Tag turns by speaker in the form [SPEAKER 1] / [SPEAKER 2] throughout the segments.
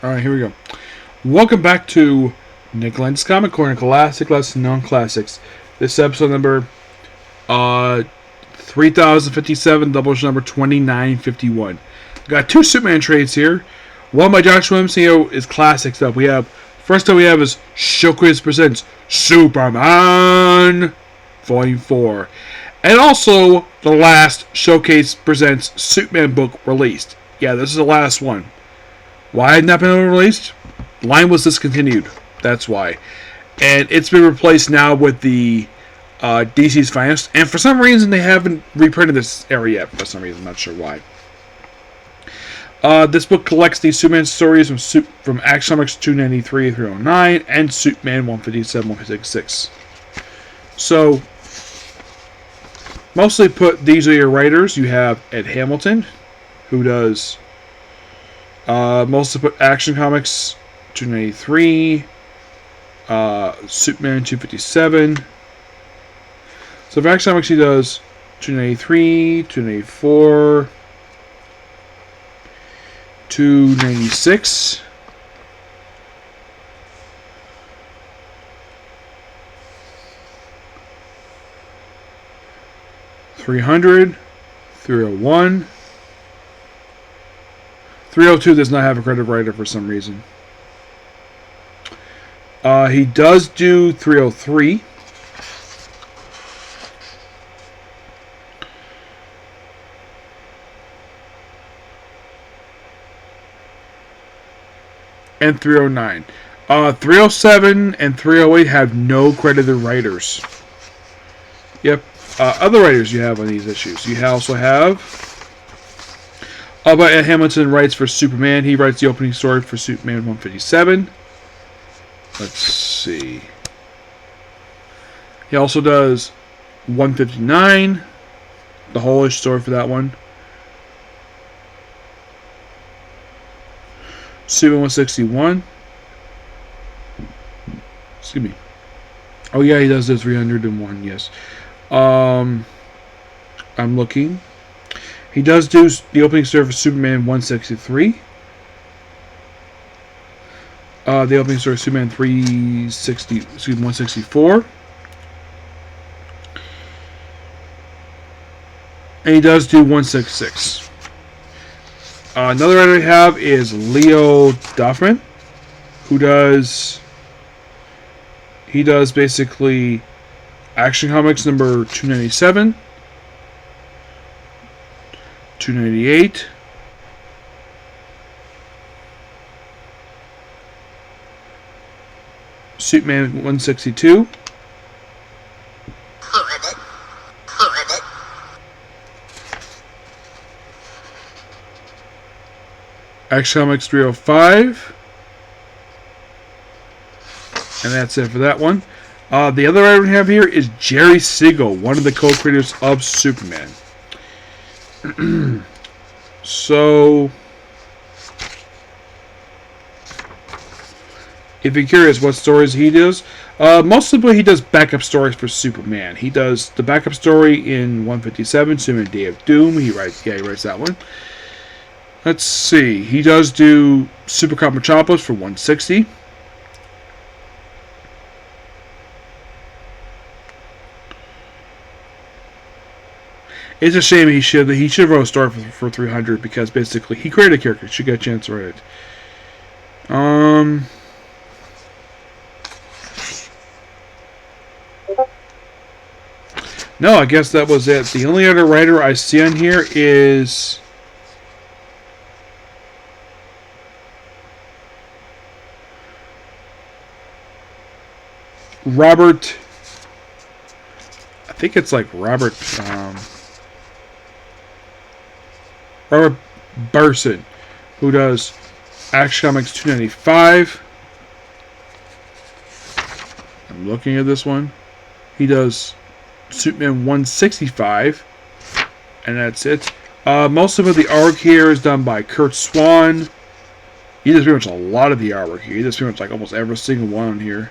[SPEAKER 1] Alright, here we go. Welcome back to Lenz Comic Corner, Classic Lesson Non-Classics. This episode number 3057, Doubleshot number 2951. Got two Superman trades here. One by Joshua MCO is classic stuff. First up we have is Showcase Presents Superman Volume 4. And also the last Showcase Presents Superman book released. Yeah, this is the last one. Why hadn't that been released? Line was discontinued. That's why. And it's been replaced now with the DC's Finest. And for some reason, they haven't reprinted this area yet. For some reason, I'm not sure why. This book collects the Superman stories from Action Comics 293 through 09 and Superman 157, 156. So, mostly these are your writers. You have Ed Hamilton, who does mostly put Action Comics 293, Superman 257. So for Action Comics he does 293, 294, 296. $300, 301. 302 does not have a credit writer for some reason. He does do 303. And 309. 307 and 308 have no credited writers. Yep. Other writers you have on these issues. You also have... but Ed Hamilton writes for Superman. He writes the opening story for Superman 157. Let's see. He also does 159. The whole story for that one. Superman 161. Excuse me. Oh yeah, he does the 301. Yes. I'm looking. He does do the opening story for Superman 163. The opening story for Superman 164. And he does do 166. Another writer we have is Leo Duffman, who does... He does basically Action Comics number 297. 298. Superman 162. Action Comics 305. And that's it for that one. The other item we have here is Jerry Siegel, one of the co-creators of Superman. So, if you're curious what stories he does, mostly he does backup stories for Superman. He does the backup story in 157, Superman Day of Doom. He writes that one. Let's see. He does do Super Cop Metropolis for 160. It's a shame he should have wrote a story for 300 because basically he created a character. He should get a chance to write it. No, I guess that was it. The only other writer I see on here is Robert. I think it's like Robert Burson, who does Action Comics 295. I'm looking at this one. He does Superman 165, and that's it. Most of the artwork here is done by Kurt Swan. He does pretty much a lot of the artwork here. He does pretty much like almost every single one here.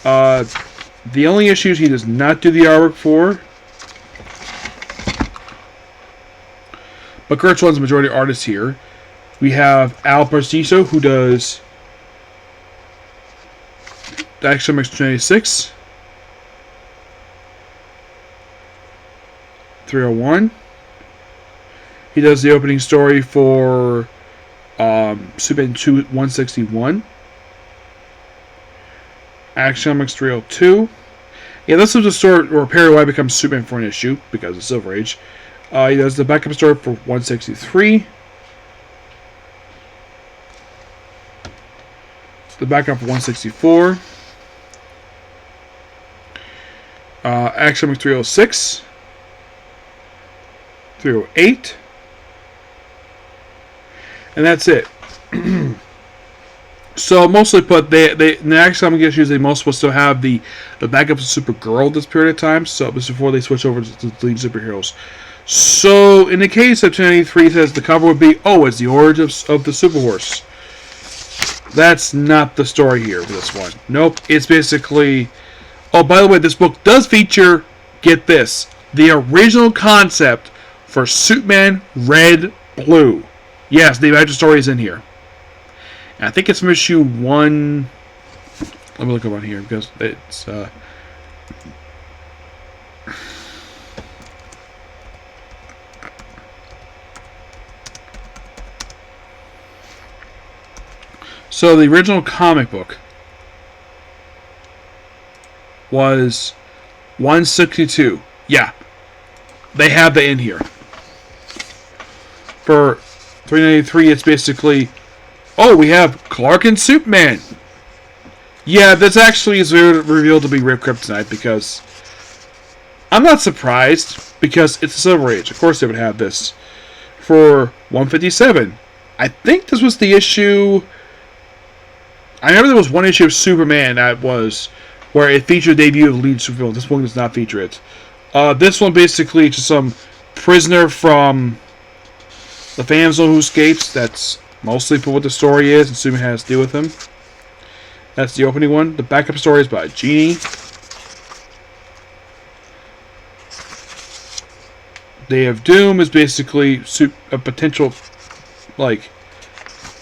[SPEAKER 1] The only issues he does not do the artwork for, but Kurt Swan's the majority artist here. We have Al Parciso, who does the Action Comics 26, 301. He does the opening story for Superman 161. Action Comics 302. Yeah, this is the story where Perry White becomes Superman for an issue because of Silver Age. He does the backup story for 163. The backup for 164. Action Comics 306. 308. And that's it. So mostly put, they in the Action Comics issues, they most will still have the backup of Supergirl at this period of time. So this is before they switch over to the lead superheroes. So in the case of 1093, it says the cover would be, oh, it's the origin of the Superhorse. That's not the story here for this one. Nope, it's basically, oh, by the way, this book does feature, get this, the original concept for Superman Red Blue. Yes, the original story is in here. And I think it's from issue 1. Let me look up on here because it's so the original comic book was 162. Yeah. They have that in here. For 393, it's basically, oh, we have Clark and Superman. Yeah, this actually is revealed to be Rip Kryptonite because I'm not surprised because it's a Silver Age. Of course they would have this. For 157, I think this was the issue. I remember there was one issue of Superman that was where it featured the debut of the lead supervillain. This one does not feature it. This one basically is just some prisoner from the Phantom Zone who escapes. That's mostly for what the story is, and Superman has to deal with him. That's the opening one. The backup story is by Genie. Day of Doom is basically a potential, like,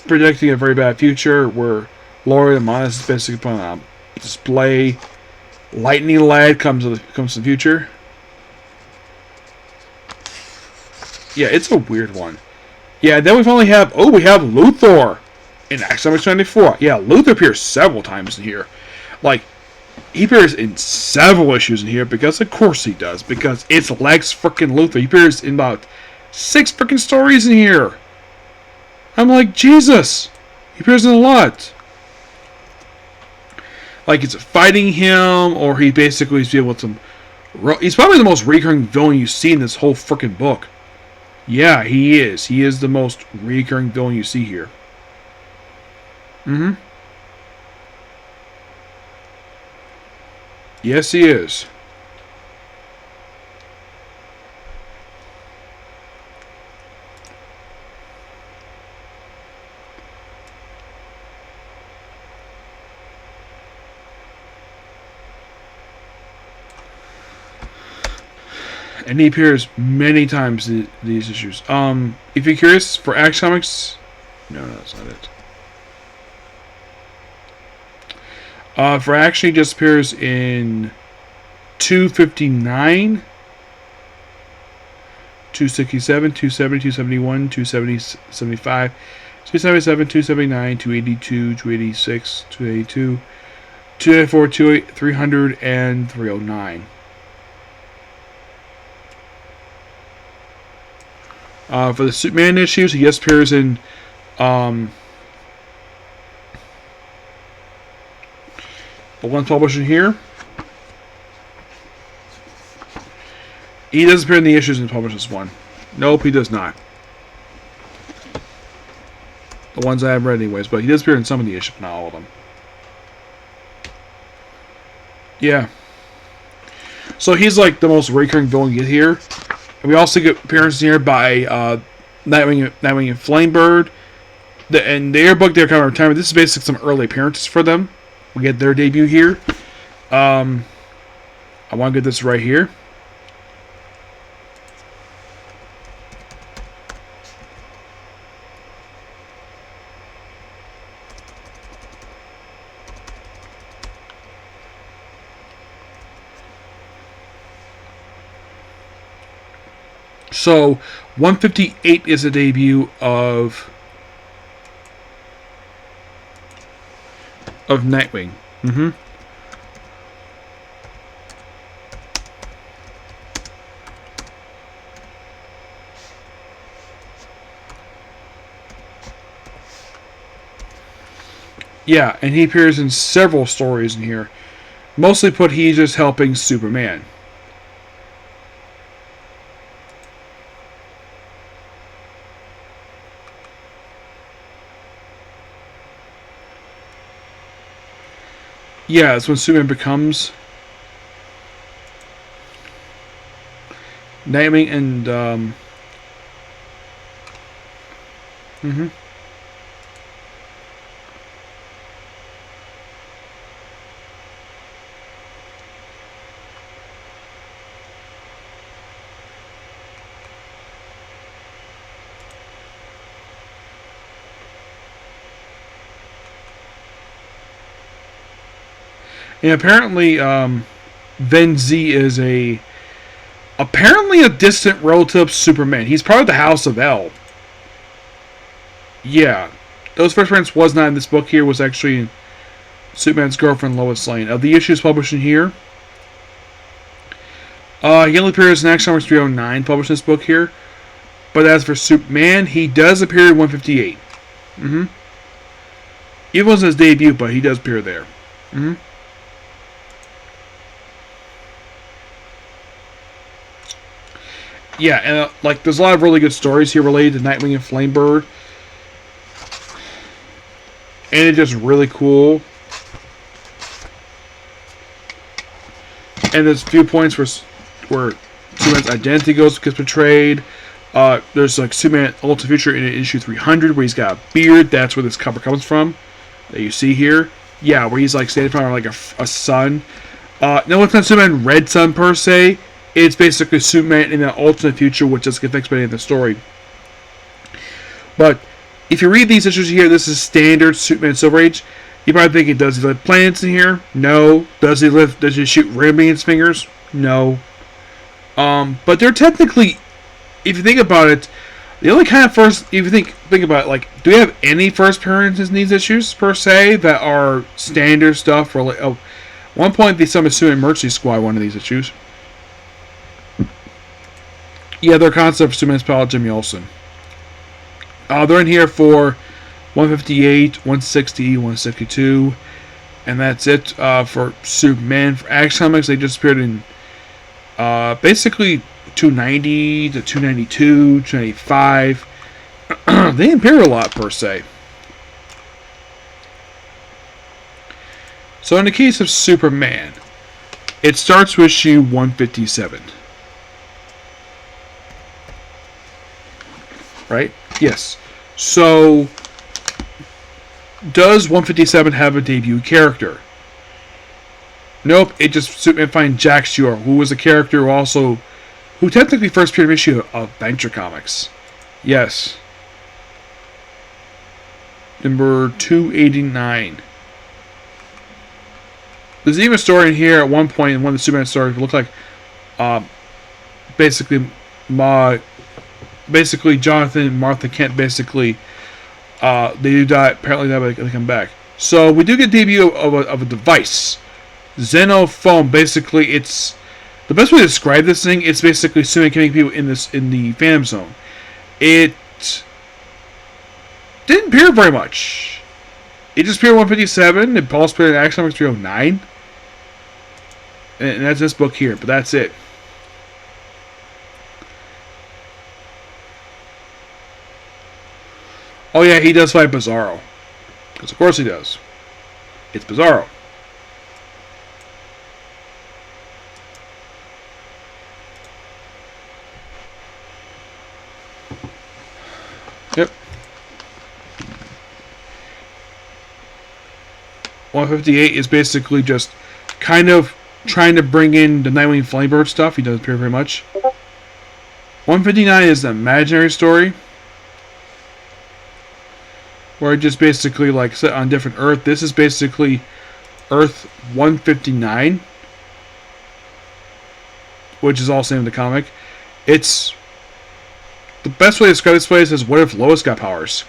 [SPEAKER 1] predicting a very bad future where Laurie the Monist is basically put on a display. Lightning Lad comes to the future. Yeah, it's a weird one. Yeah, then we finally have, oh, we have Luthor in Action Comics 94. Yeah, Luthor appears several times in here. Like, he appears in several issues in here because, of course, he does. Because it's Lex frickin' Luthor. He appears in about 6 frickin' stories in here. I'm like, Jesus. He appears in a lot. Like, it's fighting him, or he basically is dealing with some. He's probably the most recurring villain you see in this whole frickin' book. Yeah, he is. He is the most recurring villain you see here. Yes, he is. And he appears many times in these issues. If you're curious, for Action Comics, no, that's not it. For Action, he just appears in 259, 267, 270, 271, 270, 75, 277, 279, 282, 286, 282, 284, 300, and 309. For the Superman issues, he just appears in the one published in here. He doesn't appear in the issues in the published one. Nope, he does not. The ones I have read anyways, but he does appear in some of the issues, not all of them. Yeah. So he's like the most recurring villain you get here. And we also get appearances here by Nightwing and Flamebird. And the Airbook, they're kind of retirement. This is basically some early appearances for them. We get their debut here. I want to get this right here. So 158 is the debut of Nightwing. Yeah, and he appears in several stories in here. Mostly put, he's just helping Superman. Yeah, that's when Superman becomes Nightwing and and apparently Ven Z is apparently a distant relative of Superman. He's part of the House of L. Yeah. Those first appearance was not in this book here, was actually in Superman's girlfriend Lois Lane. Of the issues published in here, he only appears in Action Comics 309, published in this book here. But as for Superman, he does appear in 158. It wasn't his debut, but he does appear there. Yeah, and like there's a lot of really good stories here related to Nightwing and Flamebird. And it's just really cool. And there's a few points where Superman's identity gets portrayed. There's like Superman Ultimate Future in issue 300 where he's got a beard. That's where this cover comes from. That you see here. Yeah, where he's like standing in front of like a sun. No, it's not Superman Red Sun per se. It's basically Superman in an alternate future, which doesn't get fixed by the end of the story. But if you read these issues here, this is standard Superman Silver Age. You're probably thinking, does he lift planets in here? No. Does he shoot ribbon in his fingers? No. But they're technically, if you think about it, the only kind of first, if you think about it, like, do we have any first appearances in these issues, per se, that are standard stuff? For like, at one point, they summoned Superman Emergency Squad, one of these issues. Yeah, they're concept for Superman's pal, Jimmy Olsen. They're in here for 158, 160, 162, and that's it for Superman. For Action Comics, they just appeared in basically 290 to 292, 295. They didn't appear a lot, per se. So in the case of Superman, it starts with issue 157. Right? Yes. So, does 157 have a debut character? Nope. It just Superman finds Jack Stewart, who was a character who technically first appeared in issue of Venture Comics. Yes. Number 289. There's even a story in here at one point in one of the Superman stories. It looked like, basically Jonathan and Martha Kent they do die. Apparently, they come back. So we do get a debut of a device, Xenophone. Basically, it's the best way to describe this thing. It's basically Superman killing people in the Phantom Zone. It didn't appear very much. It just appeared in 157. It also appeared in Action Comics 309, and that's this book here. But that's it. Oh yeah, he does fight Bizarro. Because of course he does. It's Bizarro. Yep. 158 is basically just kind of trying to bring in the Nightwing Flamebird stuff. He doesn't appear very much. 159 is the imaginary story, where it just basically like set on different Earth. This is basically Earth 159, which is also in the comic. It's The best way to describe this place is, what if Lois got powers?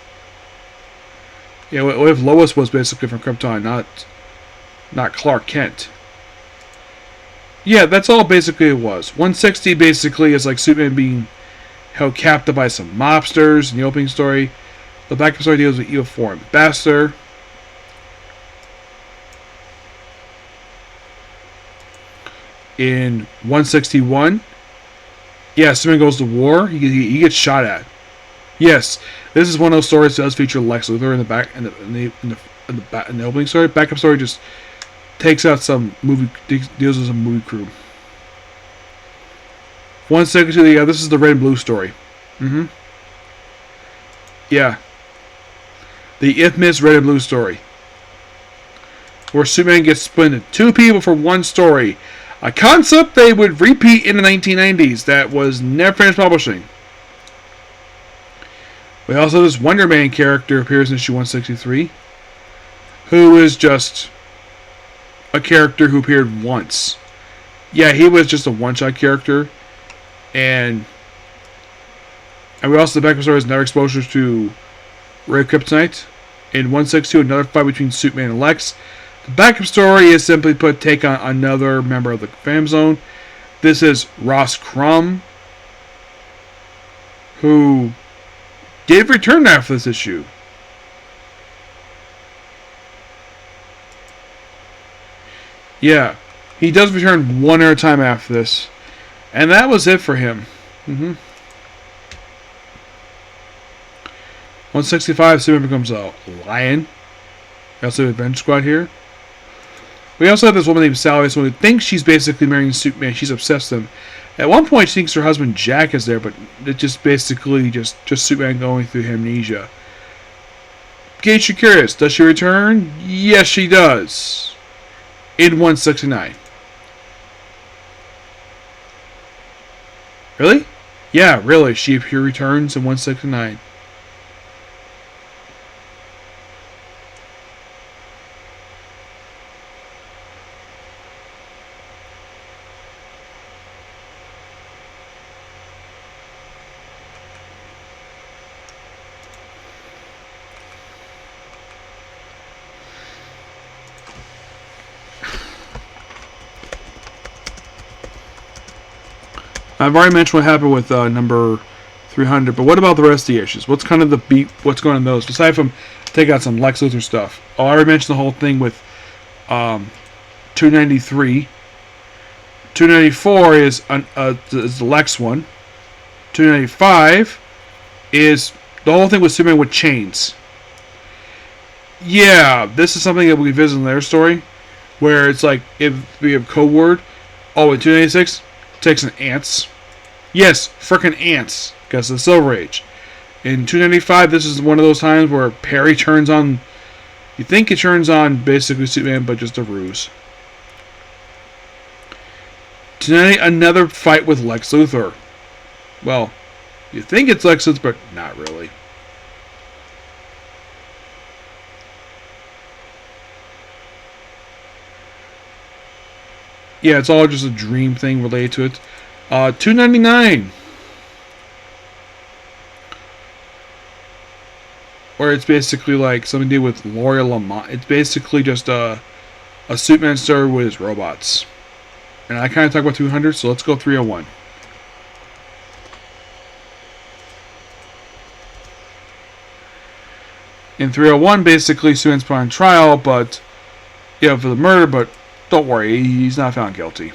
[SPEAKER 1] Yeah, what if Lois was basically from Krypton, not Clark Kent? Yeah, that's all basically it was. 160 basically is like Superman being held captive by some mobsters in the opening story. The backup story deals with Evil 4 Ambassador. In 161, yeah, Superman goes to war. He gets shot at. Yes, this is one of those stories that does feature Lex Luthor in the back in the opening story. Backup story just takes out some movie, deals with some movie crew. 162, yeah, this is the red and blue story. Yeah, the infamous red and blue story, where Superman gets split into two people for one story. A concept they would repeat in the 1990s that was never finished publishing. We also have this Wonder Man character appears in issue 163, who is just a character who appeared once. Yeah, he was just a one-shot character, and we also, the backup story is another exposure to Ray Kryptonite. In 162, another fight between Superman and Lex. The backup story is simply put, take on another member of the Phantom Zone. This is Ross Crumb, who did return after this issue. Yeah, he does return one other time after this. And that was it for him. 165, Superman becomes a lion. We also have Adventure Squad here. We also have this woman named Sally, who thinks she's basically marrying Superman. She's obsessed with him. At one point, she thinks her husband Jack is there, but it's just basically just Superman going through amnesia. In case you're curious, does she return? Yes, she does. In 169. Really? Yeah, really. She returns in 169. I've already mentioned what happened with number 300, but what about the rest of the issues? What's kind of the beat? What's going on in those? Aside from take out some Lex Luthor stuff. Oh, I already mentioned the whole thing with 293. 294 is the Lex one. 295 is the whole thing with Superman with chains. Yeah, this is something that we visit in their story, where it's like, if we have code word. Oh, in 296, takes an ants. Yes, frickin' ants, because of the Silver Age. In 295, this is one of those times where Perry turns on, you think it turns on basically Superman, but just a ruse. Tonight, another fight with Lex Luthor. Well, you think it's Lex Luthor, but not really. Yeah, it's all just a dream thing related to it. 299. Where it's basically like something to do with Laura Lamont. It's basically just a Superman story with his robots. And I kind of talk about 200, so let's go 301. In 301, basically, Superman's put on trial, but for the murder, but don't worry, he's not found guilty.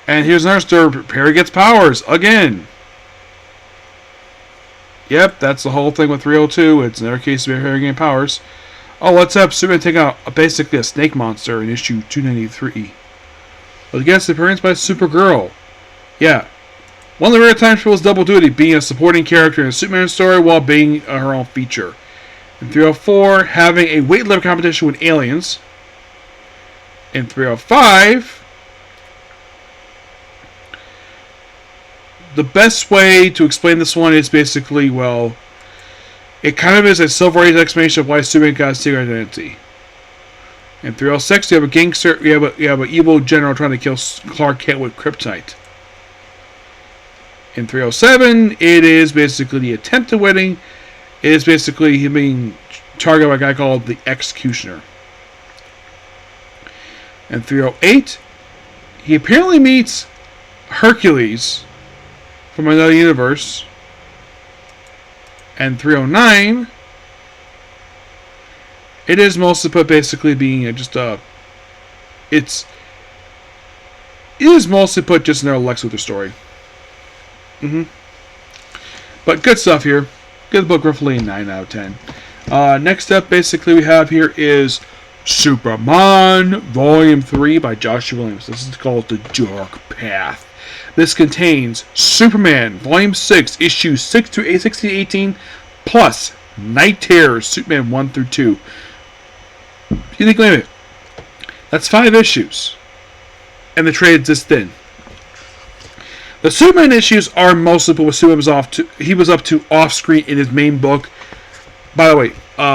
[SPEAKER 1] And here's another story. Perry gets powers again. Yep, that's the whole thing with 302. It's another case of Perry getting powers. Oh, let's have Superman take out basically a snake monster in issue 293. But against the appearance by Supergirl. Yeah. One of the rare times she was double duty, being a supporting character in a Superman story while being her own feature. In 304, having a weightlifting competition with aliens. In 305, the best way to explain this one is basically, well, it kind of is a Silver Age explanation of why Superman got his secret identity. In 306, you have a gangster, you have an evil general trying to kill Clark Kent with kryptonite. In 307, it is basically the attempted wedding. It is basically him being targeted by a guy called the Executioner. In 308, he apparently meets Hercules from another universe. And 309, it is mostly put basically being it is mostly put just another Lex Luthor story. But good stuff here. Give the book roughly a 9 out of 10. Next up, basically, we have here is Superman Volume 3 by Joshua Williams. This is called The Dark Path. This contains Superman Volume 6, Issues 6 to 18, plus Night Terrors, Superman 1 through 2. You think, wait a minute, that's 5 issues. And the trade's this thin. The Superman issues are mostly what Superman was up to off-screen in his main book. By the way,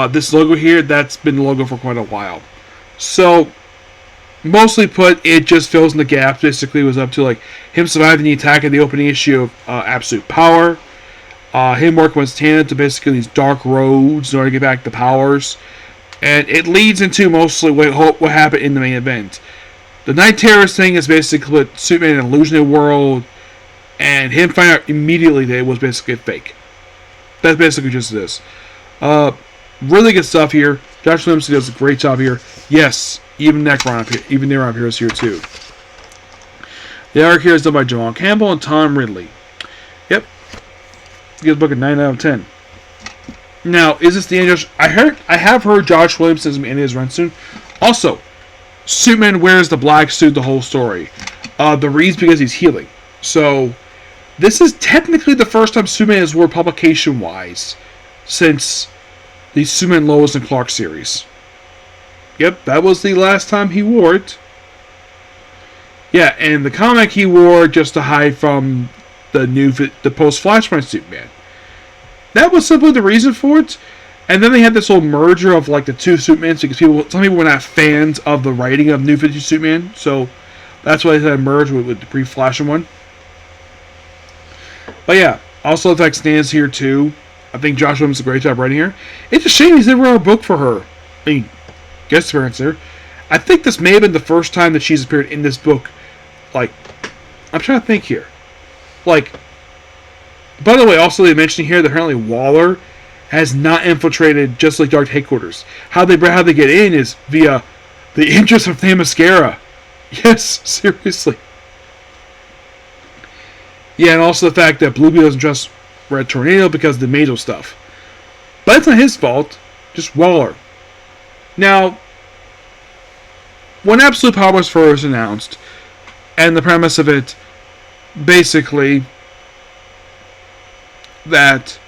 [SPEAKER 1] this logo here, that's been the logo for quite a while. So, mostly put, it just fills in the gaps. Basically, it was up to like him surviving the attack in the opening issue of Absolute Power. Him working with Tana to basically these dark roads in order to get back the powers. And it leads into mostly what happened in the main event. The Night Terrorist thing is basically put Superman in an illusionary world. And him finding out immediately that it was basically fake. That's basically just this. Really good stuff here. Josh Williams does a great job here. Yes, even Necron appears here too. The arc here is done by Jamal Campbell and Tom Ridley. Yep. Give the book a 9 out of 10. Now, is this the end? I have heard Josh Williams is in his run soon. Also, Superman wears the black suit the whole story. The reason's because he's healing. So, this is technically the first time Superman has worn publication-wise since the Superman Lois and Clark series. Yep, that was the last time he wore it. Yeah, and the comic he wore just to hide from the post-Flashpoint Superman. That was simply the reason for it. And then they had this whole merger of like the two Supermans because some people were not fans of the writing of New 52 Superman, so that's why they had merged with the pre-Flash one. But yeah, also the fact Stan's here too. I think Josh Williams does a great job writing here. It's a shame he's never wrote a book for her. I mean, guest appearance there. I think this may have been the first time that she's appeared in this book. Like, I'm trying to think here. Like, by the way, also they mentioned here that apparently Waller has not infiltrated just like Dark Headquarters. How they get in is via the interest of Themyscira. Yes, seriously. Yeah, and also the fact that Bluebeard doesn't trust Red Tornado because of the Mazo stuff. But it's not his fault, just Waller. Now, when Absolute Power was first announced, and the premise of it, basically, that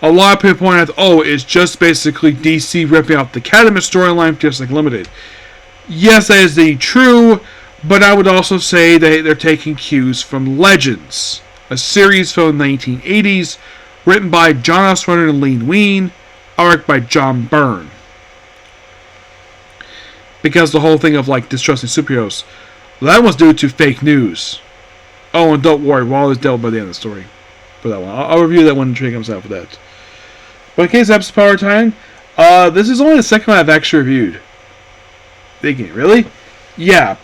[SPEAKER 1] a lot of people point out, it's just basically DC ripping out the Catalyst storyline just like Limited. Yes, that is true, but I would also say that they're taking cues from Legends, a series from the 1980s, written by John Ostrander and Leen Wein, art by John Byrne. Because the whole thing of like distrusting superheroes, that was due to fake news. Oh, and don't worry, Waller's dealt by the end of the story for that one. I'll review that when the trade comes out for that. But in case of Absolute Power Time, this is only the second one I've actually reviewed. Thinking, really? Yeah.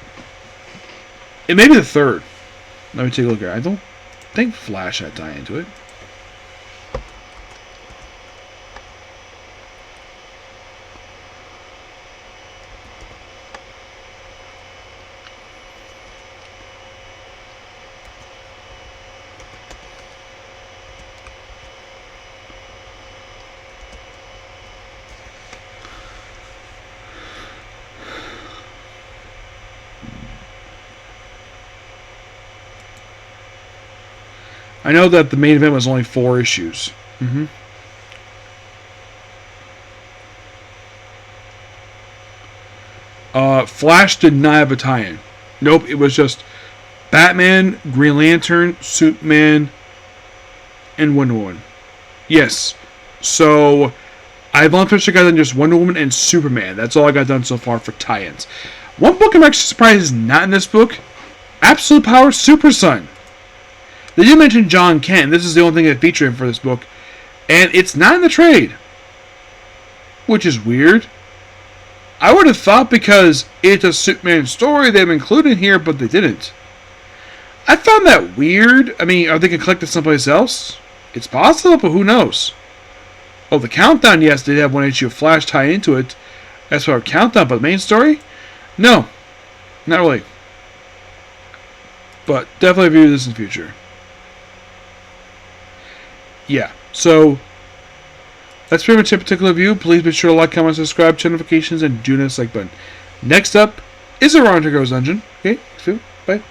[SPEAKER 1] It may be the third. Let me take a look here. I don't think Flash had tie into it. I know that the main event was only 4 issues. Flash did not have a tie-in. Nope, it was just Batman, Green Lantern, Superman, and Wonder Woman. Yes. So, I've only got done just Wonder Woman and Superman. That's all I got done so far for tie-ins. One book I'm actually surprised is not in this book. Absolute Power Super Son. They do mention John Kent. This is the only thing they feature him for this book. And it's not in the trade. Which is weird. I would have thought because it's a Superman story they've included here, but they didn't. I found that weird. I mean, are they going to collect it someplace else? It's possible, but who knows? Oh, the Countdown, yes, they have one issue of Flash tied into it. As for our Countdown, but the main story? No. Not really. But definitely view this in the future. Yeah, so that's pretty much a particular view. Please be sure to like, comment, subscribe, turn notifications, and do this like button. Next up is a Ron Goes Dungeon. Okay, bye.